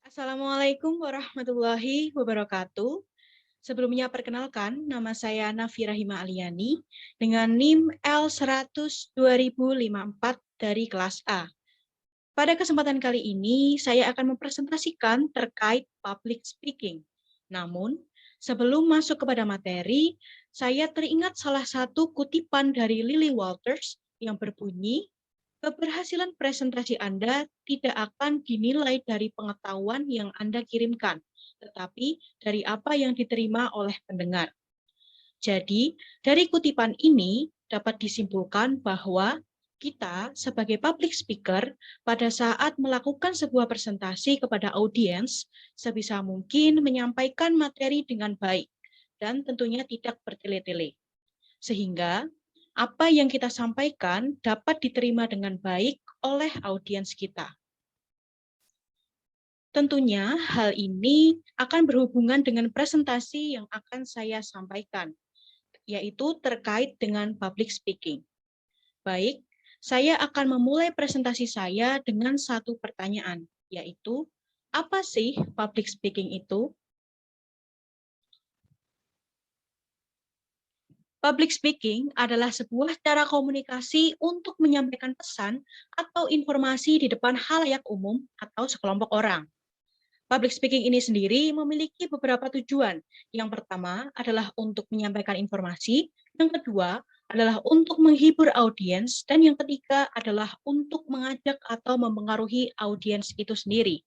Assalamualaikum warahmatullahi wabarakatuh. Sebelumnya perkenalkan, nama saya Nafi Rahima Aliani dengan NIM L100 2054 dari kelas A. Pada kesempatan kali ini, saya akan mempresentasikan terkait public speaking. Namun, sebelum masuk kepada materi, saya teringat salah satu kutipan dari Lily Walters yang berbunyi, keberhasilan presentasi Anda tidak akan dinilai dari pengetahuan yang Anda kirimkan, tetapi dari apa yang diterima oleh pendengar. Jadi, dari kutipan ini dapat disimpulkan bahwa kita sebagai public speaker pada saat melakukan sebuah presentasi kepada audiens sebisa mungkin menyampaikan materi dengan baik dan tentunya tidak bertele-tele. Sehingga apa yang kita sampaikan dapat diterima dengan baik oleh audiens kita. Tentunya hal ini akan berhubungan dengan presentasi yang akan saya sampaikan, yaitu terkait dengan public speaking. Baik, saya akan memulai presentasi saya dengan satu pertanyaan, yaitu apa sih public speaking itu? Public speaking adalah sebuah cara komunikasi untuk menyampaikan pesan atau informasi di depan halayak umum atau sekelompok orang. Public speaking ini sendiri memiliki beberapa tujuan. Yang pertama adalah untuk menyampaikan informasi, yang kedua adalah untuk menghibur audiens, dan yang ketiga adalah untuk mengajak atau mempengaruhi audiens itu sendiri.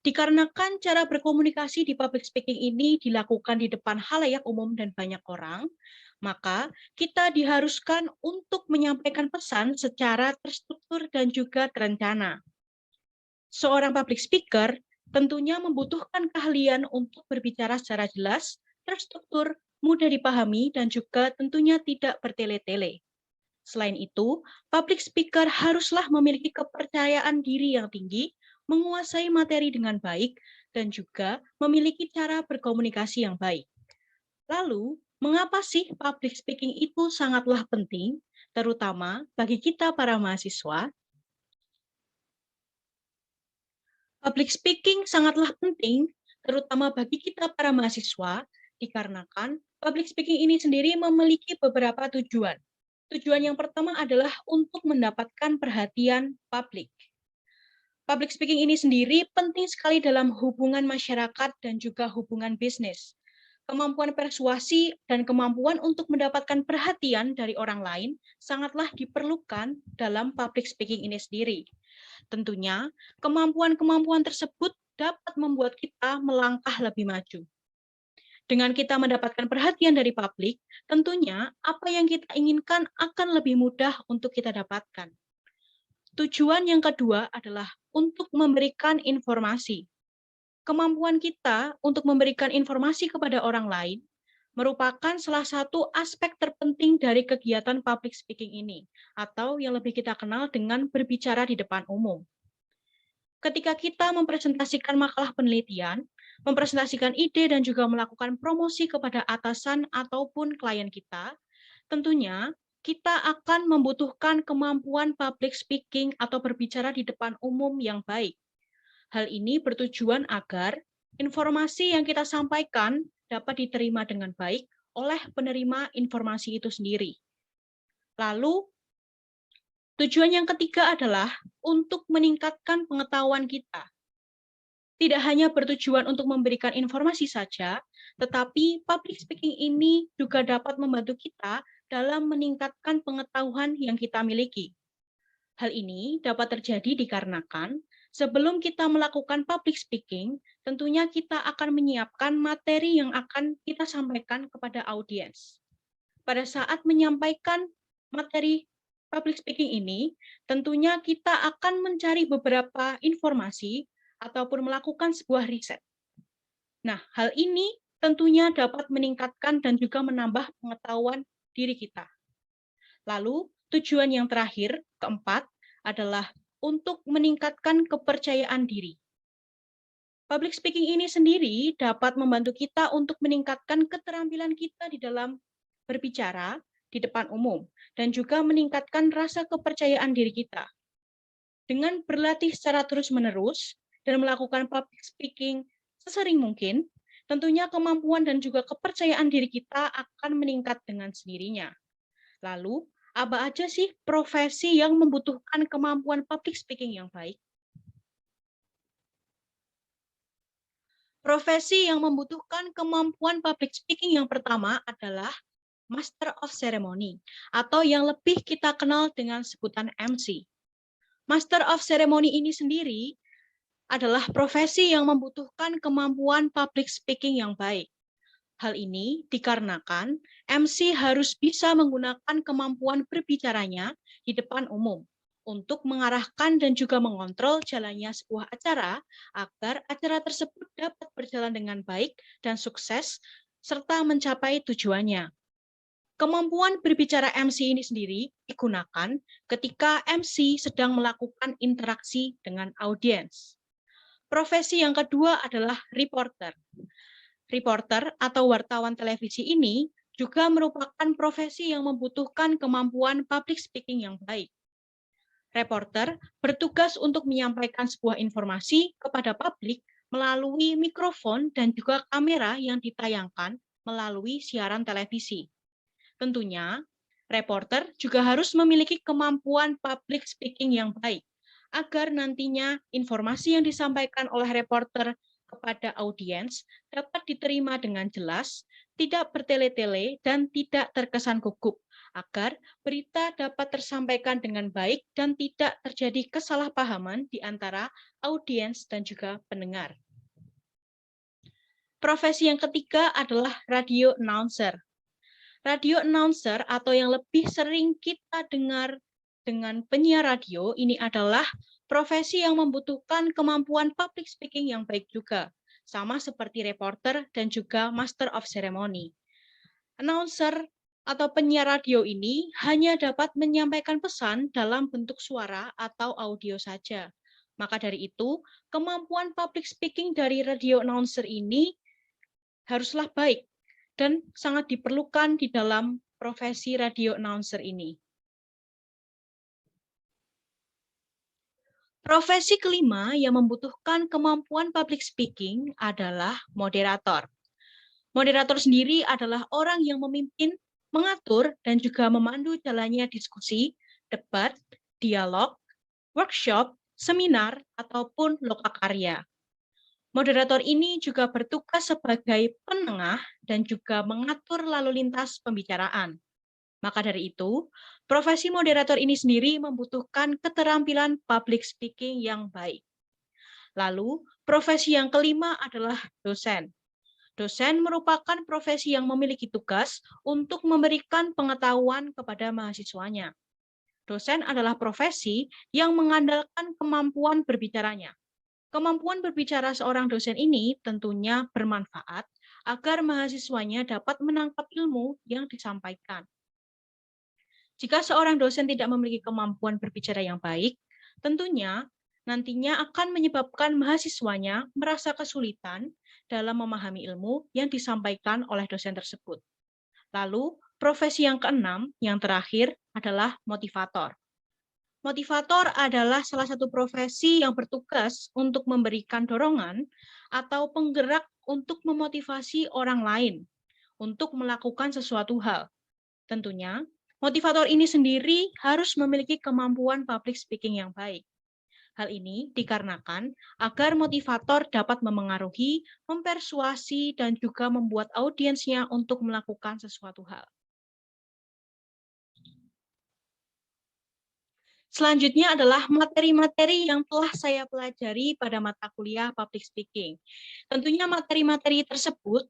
Dikarenakan cara berkomunikasi di public speaking ini dilakukan di depan halayak umum dan banyak orang, maka kita diharuskan untuk menyampaikan pesan secara terstruktur dan juga terencana. Seorang public speaker tentunya membutuhkan keahlian untuk berbicara secara jelas, terstruktur, mudah dipahami, dan juga tentunya tidak bertele-tele. Selain itu, public speaker haruslah memiliki kepercayaan diri yang tinggi, menguasai materi dengan baik, dan juga memiliki cara berkomunikasi yang baik. Lalu, mengapa sih public speaking itu sangatlah penting, terutama bagi kita para mahasiswa? Public speaking sangatlah penting, terutama bagi kita para mahasiswa, dikarenakan public speaking ini sendiri memiliki beberapa tujuan. Tujuan yang pertama adalah untuk mendapatkan perhatian publik. Public speaking ini sendiri penting sekali dalam hubungan masyarakat dan juga hubungan bisnis. Kemampuan persuasi dan kemampuan untuk mendapatkan perhatian dari orang lain sangatlah diperlukan dalam public speaking ini sendiri. Tentunya, kemampuan-kemampuan tersebut dapat membuat kita melangkah lebih maju. Dengan kita mendapatkan perhatian dari publik, tentunya apa yang kita inginkan akan lebih mudah untuk kita dapatkan. Tujuan yang kedua adalah untuk memberikan informasi. Kemampuan kita untuk memberikan informasi kepada orang lain merupakan salah satu aspek terpenting dari kegiatan public speaking ini, atau yang lebih kita kenal dengan berbicara di depan umum. Ketika kita mempresentasikan makalah penelitian, mempresentasikan ide dan juga melakukan promosi kepada atasan ataupun klien kita, tentunya kita akan membutuhkan kemampuan public speaking atau berbicara di depan umum yang baik. Hal ini bertujuan agar informasi yang kita sampaikan dapat diterima dengan baik oleh penerima informasi itu sendiri. Lalu, tujuan yang ketiga adalah untuk meningkatkan pengetahuan kita. Tidak hanya bertujuan untuk memberikan informasi saja, tetapi public speaking ini juga dapat membantu kita dalam meningkatkan pengetahuan yang kita miliki. Hal ini dapat terjadi dikarenakan sebelum kita melakukan public speaking, tentunya kita akan menyiapkan materi yang akan kita sampaikan kepada audiens. Pada saat menyampaikan materi public speaking ini, tentunya kita akan mencari beberapa informasi ataupun melakukan sebuah riset. Nah, hal ini tentunya dapat meningkatkan dan juga menambah pengetahuan diri kita. Lalu, tujuan yang terakhir, keempat, adalah untuk meningkatkan kepercayaan diri. Public speaking ini sendiri dapat membantu kita untuk meningkatkan keterampilan kita di dalam berbicara di depan umum dan juga meningkatkan rasa kepercayaan diri kita. Dengan berlatih secara terus-menerus, dan melakukan public speaking sesering mungkin, tentunya kemampuan dan juga kepercayaan diri kita akan meningkat dengan sendirinya. Lalu, apa aja sih profesi yang membutuhkan kemampuan public speaking yang baik? Profesi yang membutuhkan kemampuan public speaking yang pertama adalah Master of Ceremony, atau yang lebih kita kenal dengan sebutan MC. Master of Ceremony ini sendiri adalah profesi yang membutuhkan kemampuan public speaking yang baik. Hal ini dikarenakan MC harus bisa menggunakan kemampuan berbicaranya di depan umum untuk mengarahkan dan juga mengontrol jalannya sebuah acara agar acara tersebut dapat berjalan dengan baik dan sukses serta mencapai tujuannya. Kemampuan berbicara MC ini sendiri digunakan ketika MC sedang melakukan interaksi dengan audiens. Profesi yang kedua adalah reporter. Reporter atau wartawan televisi ini juga merupakan profesi yang membutuhkan kemampuan public speaking yang baik. Reporter bertugas untuk menyampaikan sebuah informasi kepada publik melalui mikrofon dan juga kamera yang ditayangkan melalui siaran televisi. Tentunya, reporter juga harus memiliki kemampuan public speaking yang baik, agar nantinya informasi yang disampaikan oleh reporter kepada audiens dapat diterima dengan jelas, tidak bertele-tele, dan tidak terkesan gugup, agar berita dapat tersampaikan dengan baik dan tidak terjadi kesalahpahaman di antara audiens dan juga pendengar. Profesi yang ketiga adalah radio announcer. Radio announcer atau yang lebih sering kita dengar dengan penyiar radio ini adalah profesi yang membutuhkan kemampuan public speaking yang baik juga, sama seperti reporter dan juga master of ceremony. Announcer atau penyiar radio ini hanya dapat menyampaikan pesan dalam bentuk suara atau audio saja. Maka dari itu, kemampuan public speaking dari radio announcer ini haruslah baik dan sangat diperlukan di dalam profesi radio announcer ini. Profesi kelima yang membutuhkan kemampuan public speaking adalah moderator. Moderator sendiri adalah orang yang memimpin, mengatur, dan juga memandu jalannya diskusi, debat, dialog, workshop, seminar, ataupun lokakarya. Moderator ini juga bertugas sebagai penengah dan juga mengatur lalu lintas pembicaraan. Maka dari itu, profesi moderator ini sendiri membutuhkan keterampilan public speaking yang baik. Lalu, profesi yang kelima adalah dosen. Dosen merupakan profesi yang memiliki tugas untuk memberikan pengetahuan kepada mahasiswanya. Dosen adalah profesi yang mengandalkan kemampuan berbicaranya. Kemampuan berbicara seorang dosen ini tentunya bermanfaat agar mahasiswanya dapat menangkap ilmu yang disampaikan. Jika seorang dosen tidak memiliki kemampuan berbicara yang baik, tentunya nantinya akan menyebabkan mahasiswanya merasa kesulitan dalam memahami ilmu yang disampaikan oleh dosen tersebut. Lalu, profesi yang keenam, yang terakhir adalah motivator. Motivator adalah salah satu profesi yang bertugas untuk memberikan dorongan atau penggerak untuk memotivasi orang lain untuk melakukan sesuatu hal. Tentunya, motivator ini sendiri harus memiliki kemampuan public speaking yang baik. Hal ini dikarenakan agar motivator dapat memengaruhi, mempersuasi, dan juga membuat audiensnya untuk melakukan sesuatu hal. Selanjutnya adalah materi-materi yang telah saya pelajari pada mata kuliah public speaking. Tentunya materi-materi tersebut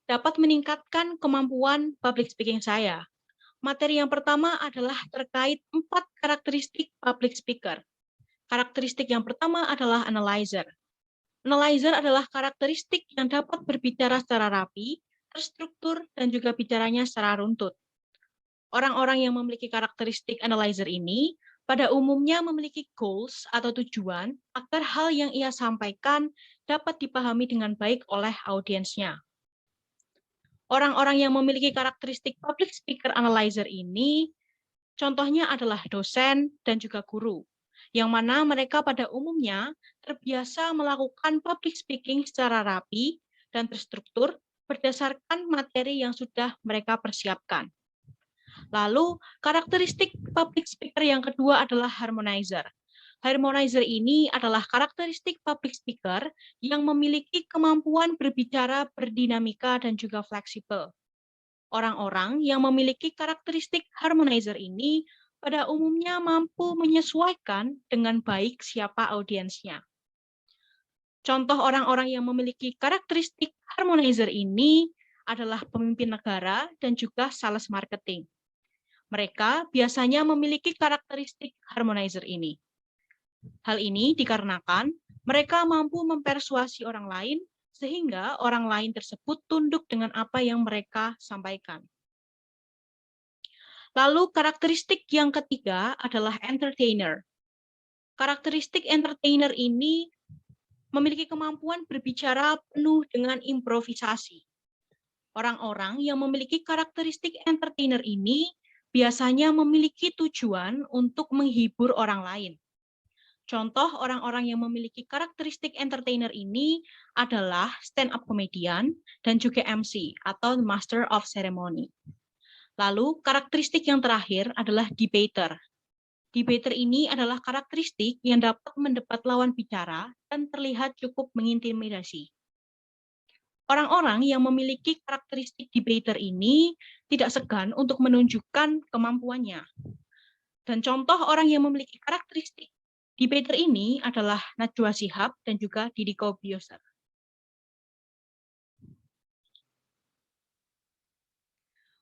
dapat meningkatkan kemampuan public speaking saya. Materi yang pertama adalah terkait 4 karakteristik public speaker. Karakteristik yang pertama adalah analyzer. Analyzer adalah karakteristik yang dapat berbicara secara rapi, terstruktur, dan juga bicaranya secara runtut. Orang-orang yang memiliki karakteristik analyzer ini pada umumnya memiliki goals atau tujuan agar hal yang ia sampaikan dapat dipahami dengan baik oleh audiensnya. Orang-orang yang memiliki karakteristik public speaker analyzer ini contohnya adalah dosen dan juga guru. yang mana mereka pada umumnya terbiasa melakukan public speaking secara rapi dan terstruktur berdasarkan materi yang sudah mereka persiapkan. Lalu, karakteristik public speaker yang kedua adalah harmonizer. Harmonizer ini adalah karakteristik public speaker yang memiliki kemampuan berbicara berdinamika dan juga fleksibel. Orang-orang yang memiliki karakteristik harmonizer ini pada umumnya mampu menyesuaikan dengan baik siapa audiensnya. Contoh orang-orang yang memiliki karakteristik harmonizer ini adalah pemimpin negara dan juga sales marketing. Mereka biasanya memiliki karakteristik harmonizer ini. Hal ini dikarenakan mereka mampu mempersuasi orang lain sehingga orang lain tersebut tunduk dengan apa yang mereka sampaikan. Lalu karakteristik yang ketiga adalah entertainer. Karakteristik entertainer ini memiliki kemampuan berbicara penuh dengan improvisasi. Orang-orang yang memiliki karakteristik entertainer ini biasanya memiliki tujuan untuk menghibur orang lain. Contoh orang-orang yang memiliki karakteristik entertainer ini adalah stand-up comedian dan juga MC atau Master of Ceremony. Lalu karakteristik yang terakhir adalah debater. Debater ini adalah karakteristik yang dapat mendebat lawan bicara dan terlihat cukup mengintimidasi. Orang-orang yang memiliki karakteristik debater ini tidak segan untuk menunjukkan kemampuannya. Dan contoh orang yang memiliki karakteristik debater ini adalah Najwa Shihab dan juga Deddy Corbuzier.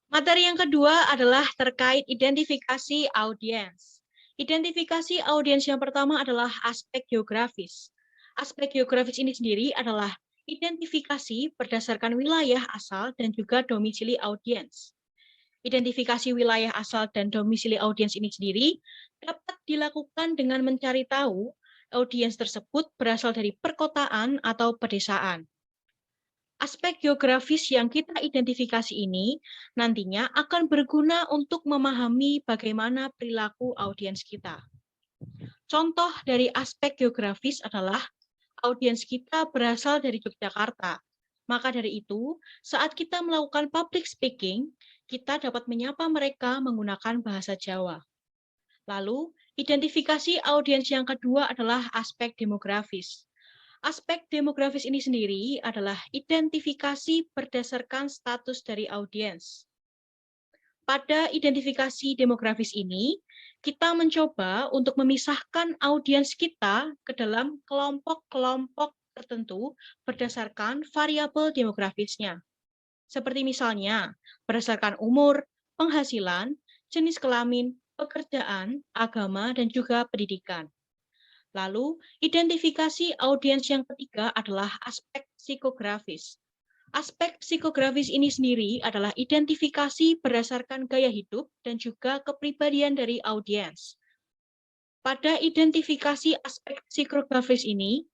Materi yang kedua adalah terkait identifikasi audiens. Identifikasi audiens yang pertama adalah aspek geografis. Aspek geografis ini sendiri adalah identifikasi berdasarkan wilayah asal dan juga domisili audiens. Identifikasi wilayah asal dan domisili audiens ini sendiri dapat dilakukan dengan mencari tahu audiens tersebut berasal dari perkotaan atau pedesaan. Aspek geografis yang kita identifikasi ini nantinya akan berguna untuk memahami bagaimana perilaku audiens kita. Contoh dari aspek geografis adalah audiens kita berasal dari Yogyakarta. Maka dari itu, saat kita melakukan public speaking, kita dapat menyapa mereka menggunakan bahasa Jawa. Lalu, identifikasi audiens yang kedua adalah aspek demografis. Aspek demografis ini sendiri adalah identifikasi berdasarkan status dari audiens. Pada identifikasi demografis ini, kita mencoba untuk memisahkan audiens kita ke dalam kelompok-kelompok tertentu berdasarkan variabel demografisnya. Seperti misalnya, berdasarkan umur, penghasilan, jenis kelamin, pekerjaan, agama, dan juga pendidikan. Lalu, identifikasi audiens yang ketiga adalah aspek psikografis. Aspek psikografis ini sendiri adalah identifikasi berdasarkan gaya hidup dan juga kepribadian dari audiens. Pada identifikasi aspek psikografis ini,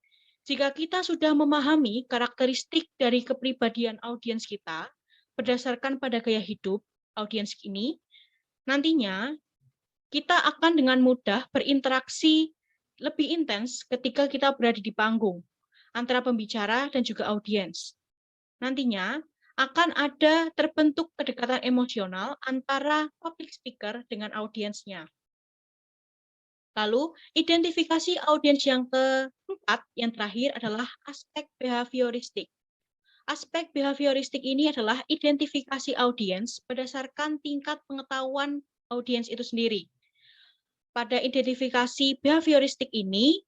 jika kita sudah memahami karakteristik dari kepribadian audiens kita berdasarkan pada gaya hidup audiens ini, nantinya kita akan dengan mudah berinteraksi lebih intens ketika kita berada di panggung antara pembicara dan juga audiens. Nantinya akan ada terbentuk kedekatan emosional antara public speaker dengan audiensnya. Lalu, identifikasi audiens yang keempat, yang terakhir adalah aspek behavioristik. Aspek behavioristik ini adalah identifikasi audiens berdasarkan tingkat pengetahuan audiens itu sendiri. Pada identifikasi behavioristik ini,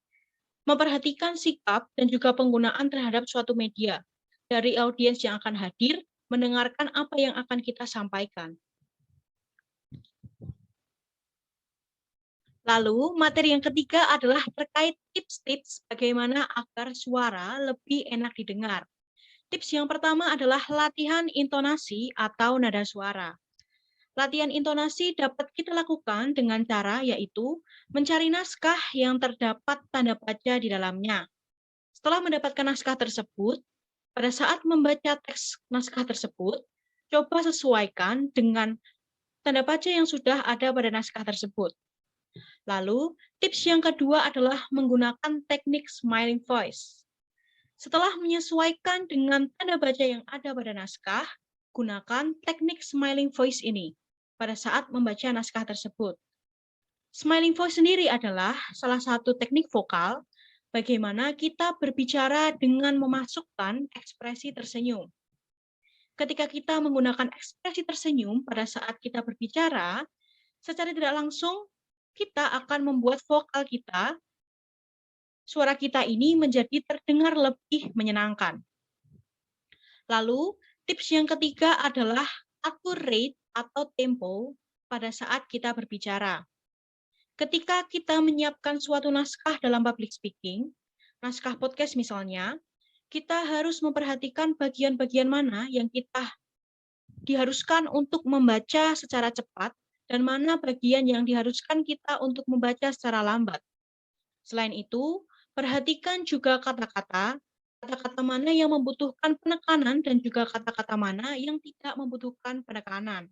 memperhatikan sikap dan juga penggunaan terhadap suatu media dari audiens yang akan hadir, mendengarkan apa yang akan kita sampaikan. Lalu, materi yang ketiga adalah terkait tips-tips bagaimana agar suara lebih enak didengar. Tips yang pertama adalah latihan intonasi atau nada suara. Latihan intonasi dapat kita lakukan dengan cara yaitu mencari naskah yang terdapat tanda baca di dalamnya. Setelah mendapatkan naskah tersebut, pada saat membaca teks naskah tersebut, coba sesuaikan dengan tanda baca yang sudah ada pada naskah tersebut. Lalu, tips yang kedua adalah menggunakan teknik smiling voice. Setelah menyesuaikan dengan tanda baca yang ada pada naskah, gunakan teknik smiling voice ini pada saat membaca naskah tersebut. Smiling voice sendiri adalah salah satu teknik vokal bagaimana kita berbicara dengan memasukkan ekspresi tersenyum. Ketika kita menggunakan ekspresi tersenyum pada saat kita berbicara, secara tidak langsung kita akan membuat suara kita ini menjadi terdengar lebih menyenangkan. Lalu, tips yang ketiga adalah atur rate atau tempo pada saat kita berbicara. Ketika kita menyiapkan suatu naskah dalam public speaking, naskah podcast misalnya, kita harus memperhatikan bagian-bagian mana yang kita diharuskan untuk membaca secara cepat dan mana bagian yang diharuskan kita untuk membaca secara lambat. Selain itu, perhatikan juga kata-kata mana yang membutuhkan penekanan dan juga kata-kata mana yang tidak membutuhkan penekanan.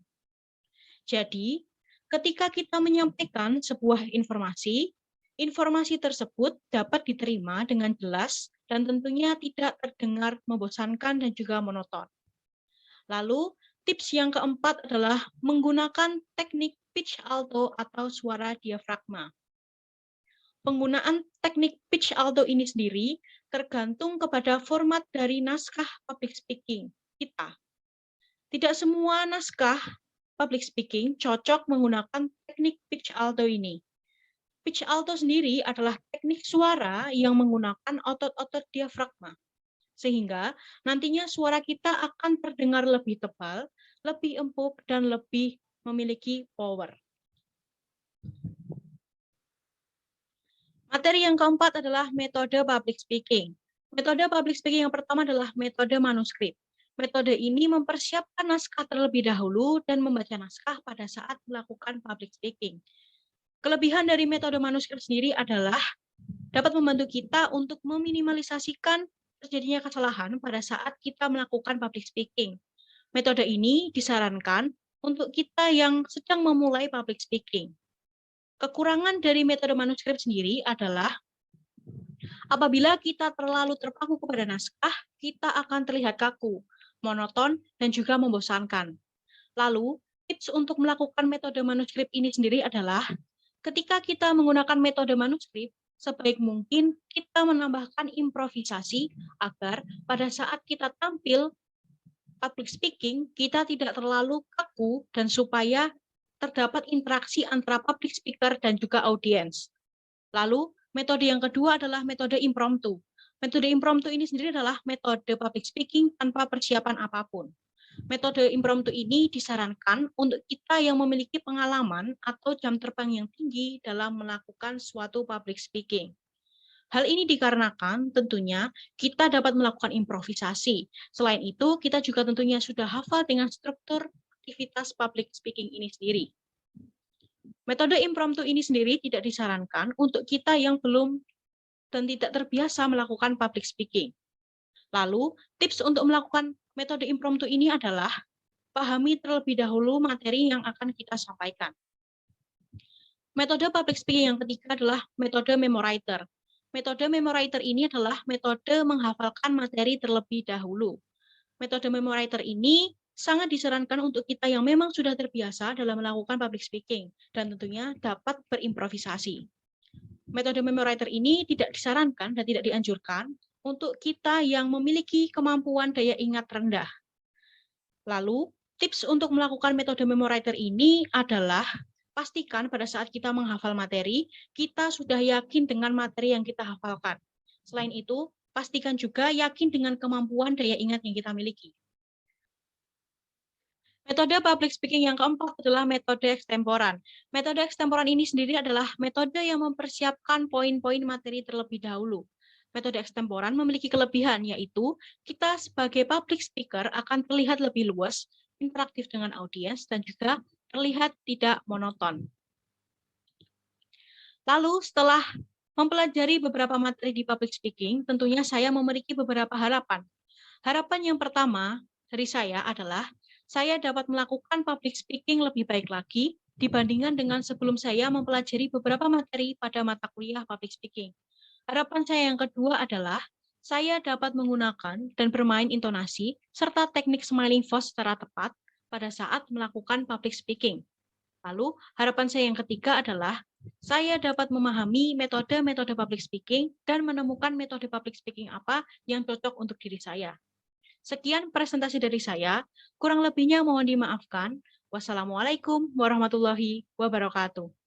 Jadi, ketika kita menyampaikan sebuah informasi, informasi tersebut dapat diterima dengan jelas dan tentunya tidak terdengar membosankan dan juga monoton. Lalu, tips yang keempat adalah menggunakan teknik pitch alto atau suara diafragma. Penggunaan teknik pitch alto ini sendiri tergantung kepada format dari naskah public speaking kita. Tidak semua naskah public speaking cocok menggunakan teknik pitch alto ini. Pitch alto sendiri adalah teknik suara yang menggunakan otot-otot diafragma, sehingga nantinya suara kita akan terdengar lebih tebal, lebih empuk, dan lebih memiliki power. Materi yang keempat adalah metode public speaking. Metode public speaking yang pertama adalah metode manuskrip. Metode ini mempersiapkan naskah terlebih dahulu dan membaca naskah pada saat melakukan public speaking. Kelebihan dari metode manuskrip sendiri adalah dapat membantu kita untuk meminimalisasikan terjadinya kesalahan pada saat kita melakukan public speaking. Metode ini disarankan untuk kita yang sedang memulai public speaking. Kekurangan dari metode manuskrip sendiri adalah apabila kita terlalu terpaku kepada naskah, kita akan terlihat kaku, monoton, dan juga membosankan. Lalu, tips untuk melakukan metode manuskrip ini sendiri adalah ketika kita menggunakan metode manuskrip, sebaik mungkin kita menambahkan improvisasi agar pada saat kita tampil public speaking, kita tidak terlalu kaku dan supaya terdapat interaksi antara public speaker dan juga audiens. Lalu, metode yang kedua adalah metode impromptu. Metode impromptu ini sendiri adalah metode public speaking tanpa persiapan apapun. Metode impromptu ini disarankan untuk kita yang memiliki pengalaman atau jam terbang yang tinggi dalam melakukan suatu public speaking. Hal ini dikarenakan tentunya kita dapat melakukan improvisasi. Selain itu, kita juga tentunya sudah hafal dengan struktur aktivitas public speaking ini sendiri. Metode impromptu ini sendiri tidak disarankan untuk kita yang belum dan tidak terbiasa melakukan public speaking. Lalu, tips untuk melakukan metode impromptu ini adalah pahami terlebih dahulu materi yang akan kita sampaikan. Metode public speaking yang ketiga adalah metode memowriter. Metode memowriter ini adalah metode menghafalkan materi terlebih dahulu. Metode memowriter ini sangat disarankan untuk kita yang memang sudah terbiasa dalam melakukan public speaking dan tentunya dapat berimprovisasi. Metode memowriter ini tidak disarankan dan tidak dianjurkan untuk kita yang memiliki kemampuan daya ingat rendah. Lalu, tips untuk melakukan metode memowriter ini adalah pastikan pada saat kita menghafal materi, kita sudah yakin dengan materi yang kita hafalkan. Selain itu, pastikan juga yakin dengan kemampuan daya ingat yang kita miliki. Metode public speaking yang keempat adalah metode ekstemporan. Metode ekstemporan ini sendiri adalah metode yang mempersiapkan poin-poin materi terlebih dahulu. Metode ekstemporan memiliki kelebihan, yaitu kita sebagai public speaker akan terlihat lebih luas, interaktif dengan audiens, dan juga terlihat tidak monoton. Lalu setelah mempelajari beberapa materi di public speaking, tentunya saya memiliki beberapa harapan. Harapan yang pertama dari saya adalah saya dapat melakukan public speaking lebih baik lagi dibandingkan dengan sebelum saya mempelajari beberapa materi pada mata kuliah public speaking. Harapan saya yang kedua adalah saya dapat menggunakan dan bermain intonasi serta teknik smiling voice secara tepat pada saat melakukan public speaking. Lalu, harapan saya yang ketiga adalah saya dapat memahami metode-metode public speaking dan menemukan metode public speaking apa yang cocok untuk diri saya. Sekian presentasi dari saya, kurang lebihnya mohon dimaafkan. Wassalamualaikum warahmatullahi wabarakatuh.